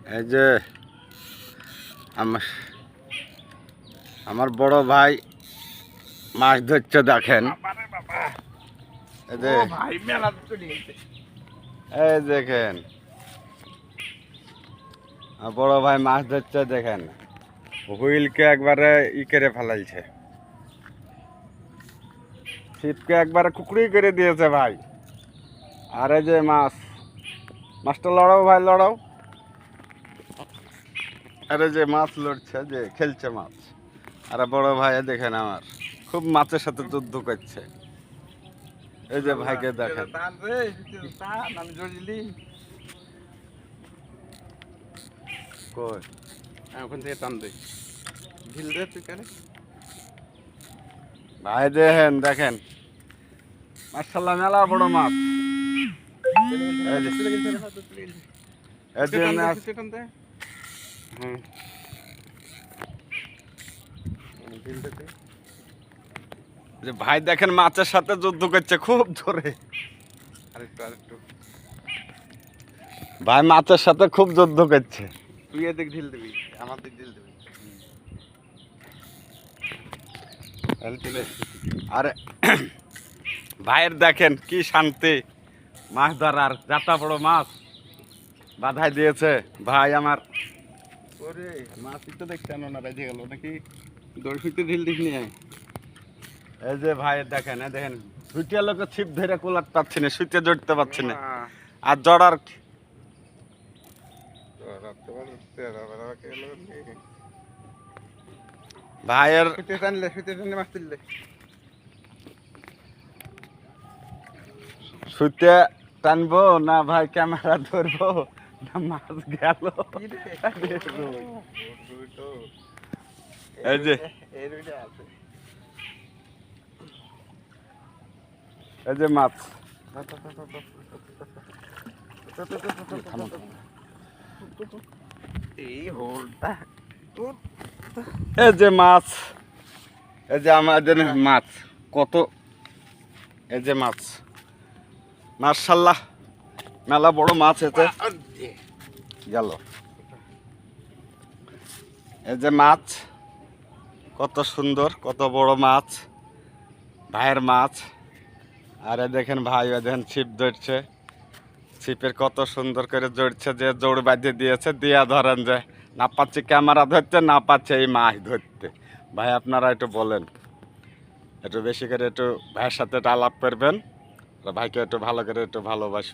এই যে আমার আমার বড় ভাই মাছ ধরছে দেখেন। এই যে এই দেখেন আমার বড় ভাই মাছ ধরছে দেখেন, হুইলকে একবারে করে ফেলাইছে, ছিপকে একবারে কুকড়ি করে দিয়েছে ভাই। আর এই যে মাছটা লড়াও ভাই, লড়াও। আরে যে মাছ লড়ছে, যে খেলছে মাছ। আরে বড় ভাই দেখেন আমার খুব মাছের সাথে যুদ্ধ করছে। এই যে ভাইকে দেখেন, ওখান থেকে টান দে, ঢিল দে তুই কেন। ভাই দেখেন দেখেন মাশাআল্লাহ মেলা বড় মাছ। এই যে মাছ, যে ভাই দেখেন মাছের সাথে যুদ্ধ করছে খুব জোরে। আরেকটু ভাই মাছের সাথে খুব যুদ্ধ করছে। তুই এদিক ঢিল দিবি, আমার দিক ঢিল দিবি। আরে ভাইয়ের দেখেন কি শান্তি, মাছ ধরার যাতা বড় মাছ বাধাই দিয়েছে ভাই আমার। ওরে মাছই তো দেখতে আনো না, বেঁধে গেল নাকি? দর্শিতে ঢিল দিস নিয়ে। এই যে ভাই দেখেন, এই দেখেন দুইটা লোকে ছিপ ধরে কোলাতে পারছি না, সুইতে জড়তে পারছি না। আর জড়ার ভাইয়ের সুইতে টানলে মাছ তুললে। সুইতে টানবো না ভাই, ক্যামেরা ধরবো না মাছ গেল। এই যে এই যে মাছ, এই হোলটা এই যে মাছ, এই যে আমাদের মাছ কত, এই যে মাছ মাশাআল্লাহ মেলা বড় মাছ এতে গেল। এই যে মাছ কত সুন্দর, কত বড় মাছ, ভাইয়ের মাছ। আর দেখেন ভাই দেখেন ছিপ ধরছে, ছিপের কত সুন্দর করে জড়ছে, যে জোড় বাঁধিয়ে দিয়েছে, দিয়া ধরেন যে না পাচ্ছে ক্যামেরা ধরতে, না পাচ্ছে এই মাছ ধরতে। ভাই আপনারা একটু বলেন, একটু বেশি করে একটু ভাইয়ের সাথে একটু আলাপ করবেন, ভাইকে একটু ভালো করে একটু ভালোবাসবেন।